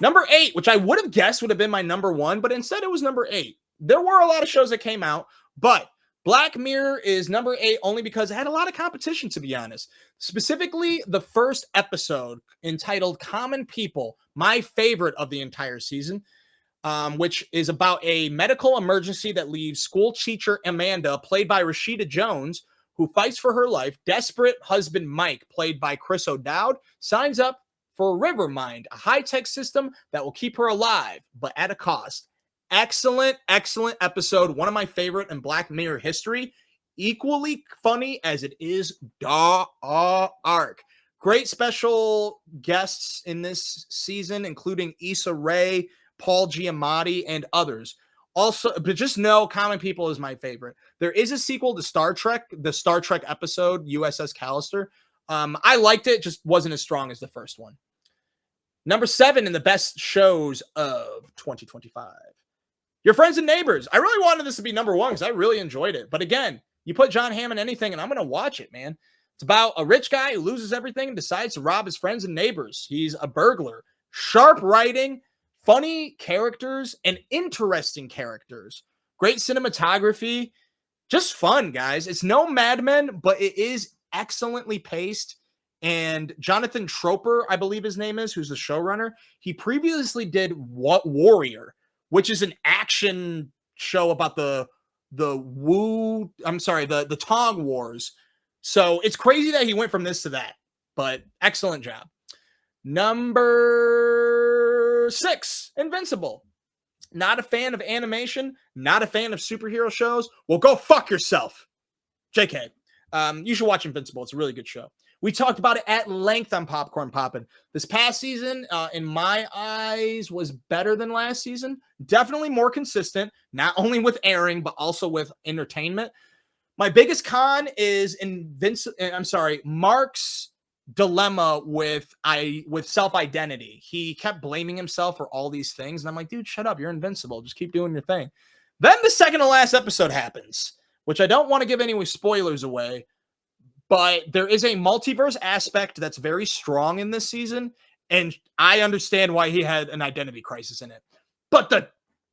Number 8, which I would have guessed would have been my number 1, but instead it was number 8. There were a lot of shows that came out, but Black Mirror is number 8 only because it had a lot of competition, to be honest. Specifically, the first episode entitled Common People, my favorite of the entire season, which is about a medical emergency that leaves school teacher Amanda, played by Rashida Jones, who fights for her life. Desperate husband Mike, played by Chris O'Dowd, signs up for Rivermind, a high-tech system that will keep her alive, but at a cost. Excellent, excellent episode. One of my favorite in Black Mirror history. Equally funny as it is dark. Great special guests in this season, including Issa Rae, Paul Giamatti, and others. Also, but just know Common People is my favorite. There is a sequel to Star Trek, the Star Trek episode, USS Callister. I liked it, just wasn't as strong as the first one. Number 7 in the best shows of 2025. Your Friends and Neighbors. I really wanted this to be number 1 because I really enjoyed it. But again, you put John Hamm in anything and I'm going to watch it, man. It's about a rich guy who loses everything and decides to rob his friends and neighbors. He's a burglar. Sharp writing, funny characters, and interesting characters. Great cinematography. Just fun, guys. It's no Mad Men, but it is excellently paced. And Jonathan Troper, I believe his name is, who's the showrunner, he previously did Warrior, which is an action show about the Tong Wars. So it's crazy that he went from this to that, but excellent job. Number 6, Invincible. Not a fan of animation, not a fan of superhero shows. Well, go fuck yourself. JK. You should watch Invincible. It's a really good show. We talked about it at length on Popcorn Poppin'. This past season, in my eyes, was better than last season. Definitely more consistent, not only with airing, but also with entertainment. My biggest con is Mark's dilemma with self-identity. He kept blaming himself for all these things. And I'm like, dude, shut up. You're invincible. Just keep doing your thing. Then the second to last episode happens, which I don't want to give any spoilers away. But there is a multiverse aspect that's very strong in this season, and I understand why he had an identity crisis in it. But the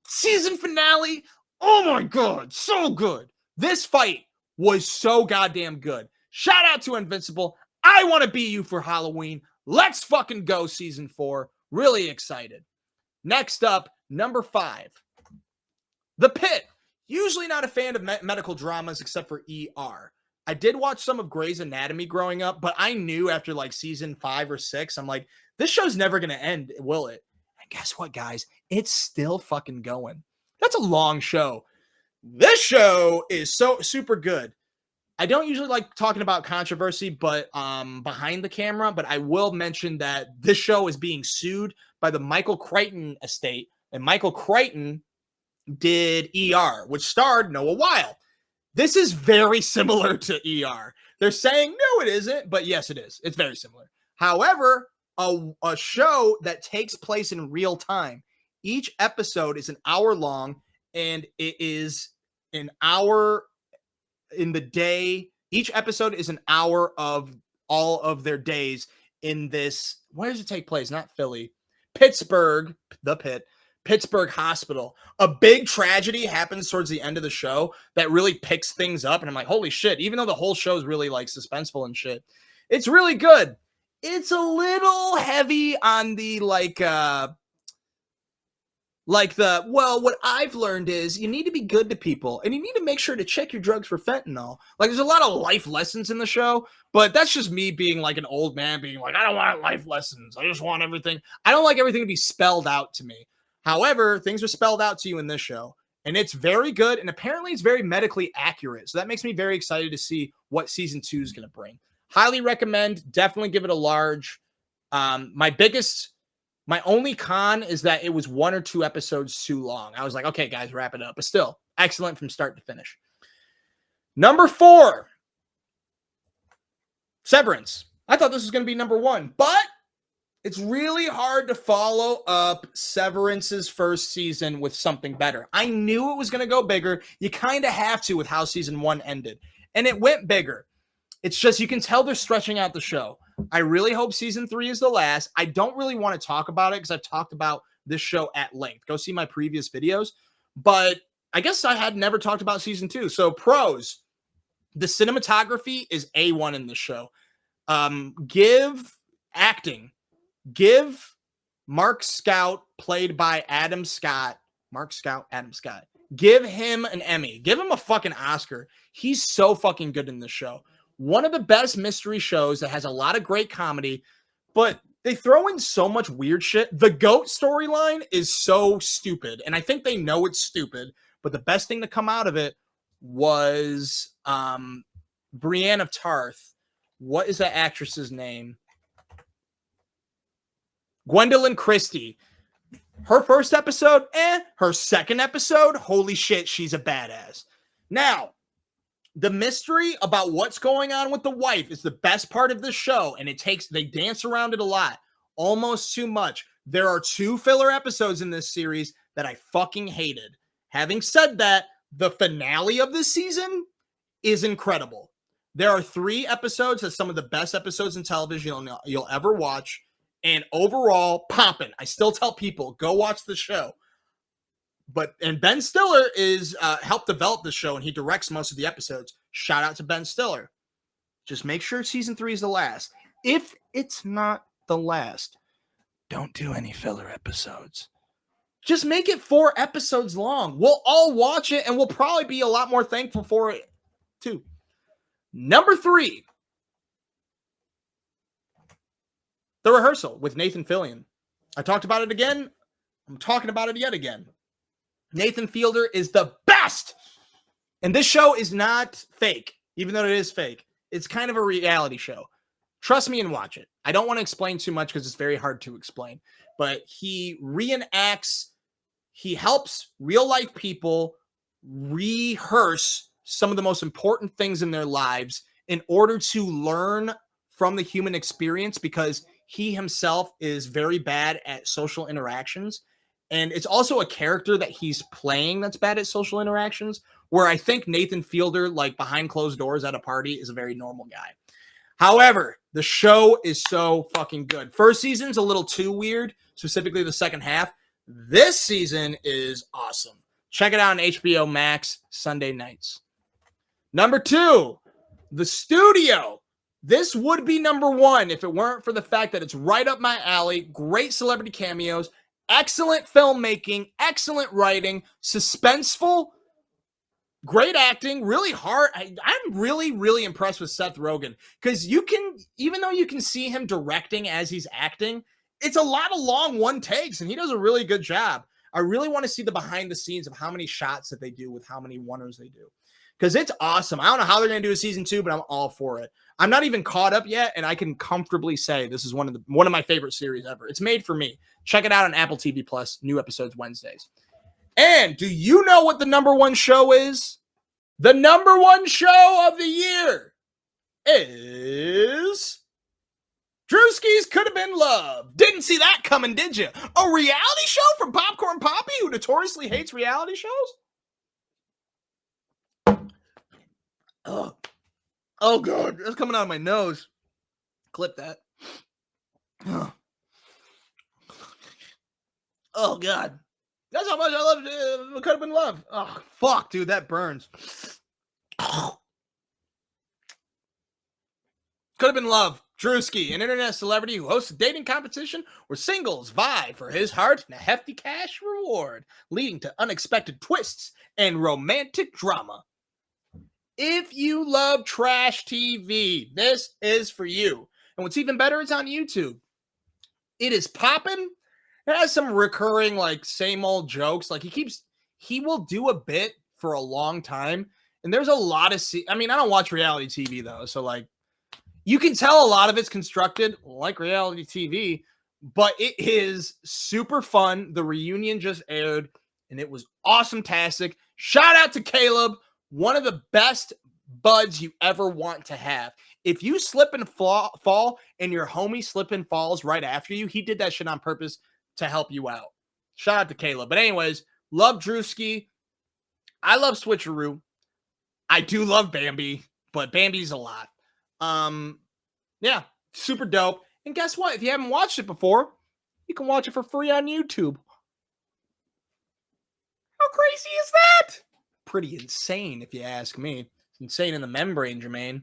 season finale, oh my God, so good. This fight was so goddamn good. Shout out to Invincible. I want to be you for Halloween. Let's fucking go, season 4. Really excited. Next up, number 5. The Pit. Usually not a fan of medical dramas except for ER. I did watch some of Grey's Anatomy growing up, but I knew after like season 5 or 6, I'm like, this show's never going to end, will it? And guess what, guys? It's still fucking going. That's a long show. This show is so super good. I don't usually like talking about controversy, but behind the camera, but I will mention that this show is being sued by the Michael Crichton estate, and Michael Crichton did ER, which starred Noah Weil. This is very similar to ER. They're saying, no, it isn't, but yes, it is. It's very similar. However, a show that takes place in real time. Each episode is an hour long, and it is an hour in the day. Each episode is an hour of all of their days in this. Where does it take place? Not Philly. Pittsburgh, the Pit. Pittsburgh Hospital. A big tragedy happens towards the end of the show that really picks things up. And I'm like, holy shit, even though the whole show is really like suspenseful and shit, it's really good. It's a little heavy on the what I've learned is you need to be good to people and you need to make sure to check your drugs for fentanyl. Like, there's a lot of life lessons in the show, but that's just me being like an old man being like, I don't want life lessons. I just want everything. I don't like everything to be spelled out to me. However, things are spelled out to you in this show, and it's very good, and apparently it's very medically accurate. So that makes me very excited to see what season 2 is going to bring. Highly recommend. Definitely give it a large. My only con is that it was 1 or 2 episodes too long. I was like, okay, guys, wrap it up. But still, excellent from start to finish. Number 4, Severance. I thought this was going to be number 1, but it's really hard to follow up Severance's first season with something better. I knew it was going to go bigger. You kind of have to with how season 1 ended. And it went bigger. It's just, you can tell they're stretching out the show. I really hope season 3 is the last. I don't really want to talk about it because I've talked about this show at length. Go see my previous videos. But I guess I had never talked about season 2. So pros, the cinematography is A1 in this show. Give acting. Give Mark Scout, played by Adam Scott. Mark Scout, Adam Scott. Give him an Emmy. Give him a fucking Oscar. He's so fucking good in this show. One of the best mystery shows that has a lot of great comedy, but they throw in so much weird shit. The GOAT storyline is so stupid, and I think they know it's stupid, but the best thing to come out of it was Brienne of Tarth. What is that actress's name? Gwendolyn Christie. Her first episode, her second episode, holy shit, she's a badass. Now, the mystery about what's going on with the wife is the best part of the show, and they dance around it a lot, almost too much. There are 2 filler episodes in this series that I fucking hated. Having said that, the finale of this season is incredible. There are 3 episodes that's some of the best episodes in television you'll ever watch. And overall, Poppin'. I still tell people, go watch the show. And Ben Stiller is helped develop the show, and he directs most of the episodes. Shout out to Ben Stiller. Just make sure season 3 is the last. If it's not the last, don't do any filler episodes. Just make it 4 episodes long. We'll all watch it, and we'll probably be a lot more thankful for it, too. Number 3. The Rehearsal with Nathan Fillion. I talked about it again. I'm talking about it yet again. Nathan Fielder is the best. And this show is not fake, even though it is fake. It's kind of a reality show. Trust me and watch it. I don't want to explain too much because it's very hard to explain. But he helps real life people rehearse some of the most important things in their lives in order to learn from the human experience, because he himself is very bad at social interactions. And it's also a character that he's playing that's bad at social interactions, where I think Nathan Fielder, like behind closed doors at a party, is a very normal guy. However, the show is so fucking good. First season's a little too weird, specifically the second half. This season is awesome. Check it out on HBO Max Sunday nights. Number 2, The Studio. This would be number 1 if it weren't for the fact that it's right up my alley. Great celebrity cameos, excellent filmmaking, excellent writing, suspenseful, great acting, really hard. I'm really, really impressed with Seth Rogen, because even though you can see him directing as he's acting, it's a lot of long one takes, and he does a really good job. I really want to see the behind the scenes of how many shots that they do with how many oneers they do, because it's awesome. I don't know how they're going to do a season 2, but I'm all for it. I'm not even caught up yet, and I can comfortably say this is one of my favorite series ever. It's made for me. Check it out on Apple TV Plus. New episodes Wednesdays. And do you know what the number 1 show is? The number 1 show of the year is Drewski's Could Have Been Love. Didn't see that coming, did you? A reality show from Popcorn Poppy, who notoriously hates reality shows? Oh, God. That's coming out of my nose. Clip that. Oh, God. That's how much I love it. Could Have Been Love. Oh, fuck, dude. That burns. Could Have Been Love. Drewski, an internet celebrity who hosts a dating competition where singles vie for his heart and a hefty cash reward, leading to unexpected twists and romantic drama. If you love trash TV, this is for you. And what's even better, it's on YouTube. It is popping. It has some recurring, like, same old jokes. Like, he will do a bit for a long time. And there's a lot of, I don't watch reality TV, though. So, like, you can tell a lot of it's constructed like reality TV, but it is super fun. The reunion just aired, and it was awesome-tastic. Shout out to Caleb. One of the best buds you ever want to have. If you slip and fall and your homie slip and falls right after you, he did that shit on purpose to help you out. Shout out to Caleb. But anyways, love Drewski. I love Switcheroo. I do love Bambi, but Bambi's a lot. Yeah, Super dope. And guess what? If you haven't watched it before, you can watch it for free on YouTube. How crazy is that? Pretty insane, if you ask me. It's insane in the membrane, Jermaine.